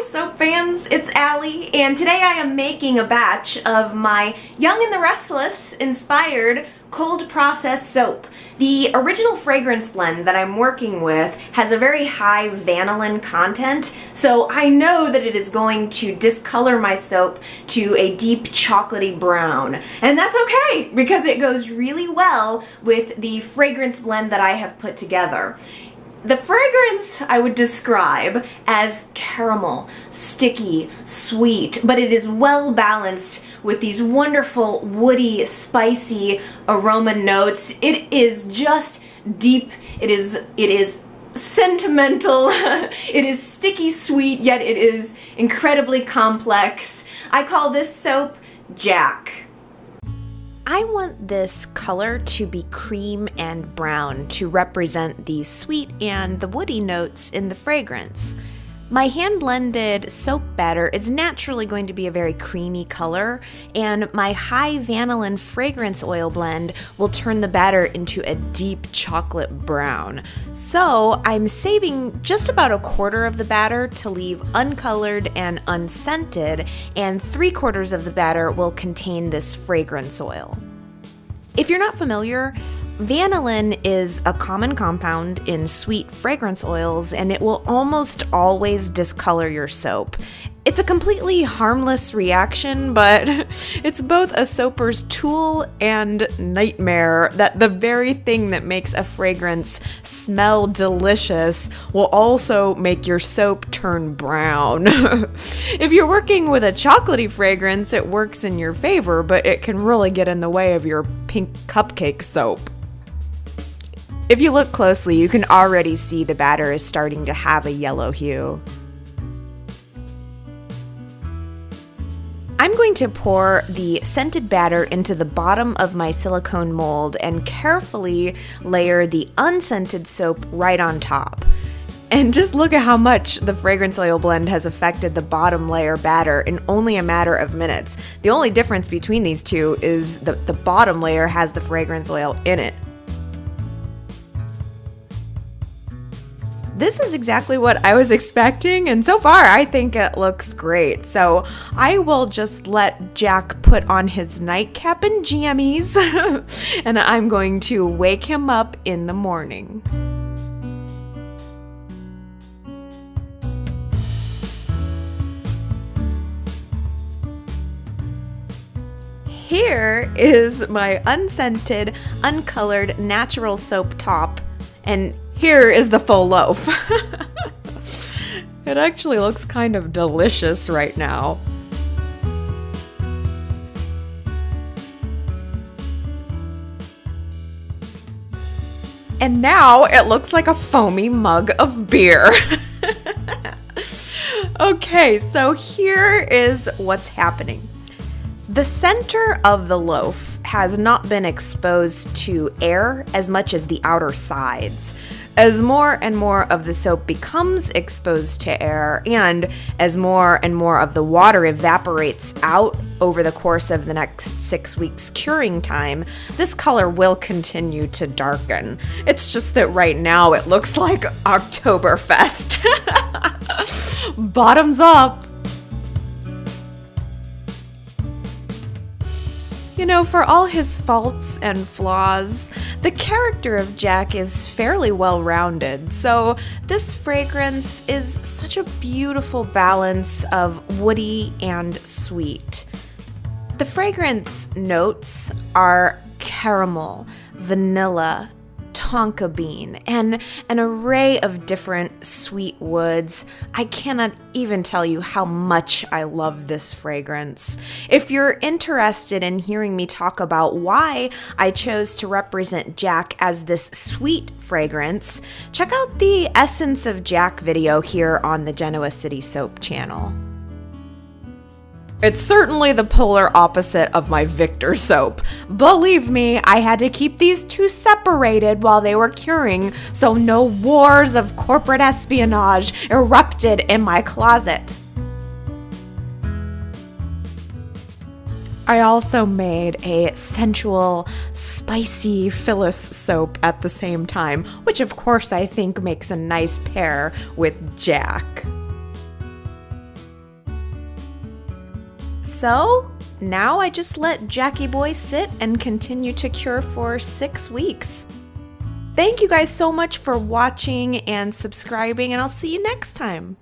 soap fans, it's Allie, and today I am making a batch of my Young and the Restless inspired cold process soap. The original fragrance blend that I'm working with has a very high vanillin content, so I know that it is going to discolor my soap to a deep chocolatey brown. And that's okay, because it goes really well with the fragrance blend that I have put together. The fragrance I would describe as caramel, sticky, sweet, but it is well balanced with these wonderful woody, spicy aroma notes. It is just deep, it is sentimental, it is sticky sweet, yet it is incredibly complex. I call this soap Jack. I want this color to be cream and brown to represent the sweet and the woody notes in the fragrance. My hand-blended soap batter is naturally going to be a very creamy color, and my high vanillin fragrance oil blend will turn the batter into a deep chocolate brown. So I'm saving just about a quarter of the batter to leave uncolored and unscented, and 3/4 of the batter will contain this fragrance oil. If you're not familiar, vanillin is a common compound in sweet fragrance oils, and it will almost always discolor your soap. It's a completely harmless reaction, but it's both a soaper's tool and nightmare that the very thing that makes a fragrance smell delicious will also make your soap turn brown. If you're working with a chocolatey fragrance, it works in your favor, but it can really get in the way of your pink cupcake soap. If you look closely, you can already see the batter is starting to have a yellow hue. I'm going to pour the scented batter into the bottom of my silicone mold and carefully layer the unscented soap right on top. And just look at how much the fragrance oil blend has affected the bottom layer batter in only a matter of minutes. The only difference between these two is the bottom layer has the fragrance oil in it. This is exactly what I was expecting, and so far I think it looks great. So I will just let Jack put on his nightcap and jammies, and I'm going to wake him up in the morning. Here is my unscented, uncolored, natural soap top, and here is the full loaf. It actually looks kind of delicious right now. And now it looks like a foamy mug of beer. Okay, so here is what's happening. The center of the loaf has not been exposed to air as much as the outer sides. As more and more of the soap becomes exposed to air, and as more and more of the water evaporates out over the course of the next 6 weeks curing time, this color will continue to darken. It's just that right now it looks like Oktoberfest. Bottoms up. You know, for all his faults and flaws, the character of Jack is fairly well-rounded, so this fragrance is such a beautiful balance of woody and sweet. The fragrance notes are caramel, vanilla, tonka bean, and an array of different sweet woods. I cannot even tell you how much I love this fragrance. If you're interested in hearing me talk about why I chose to represent Jack as this sweet fragrance, check out the Essence of Jack video here on the Genoa City Soap channel. It's certainly the polar opposite of my Victor soap. Believe me, I had to keep these two separated while they were curing so no wars of corporate espionage erupted in my closet. I also made a sensual, spicy Phyllis soap at the same time, which of course I think makes a nice pair with Jack. So now I just let Jackie Boy sit and continue to cure for 6 weeks. Thank you guys so much for watching and subscribing, and I'll see you next time.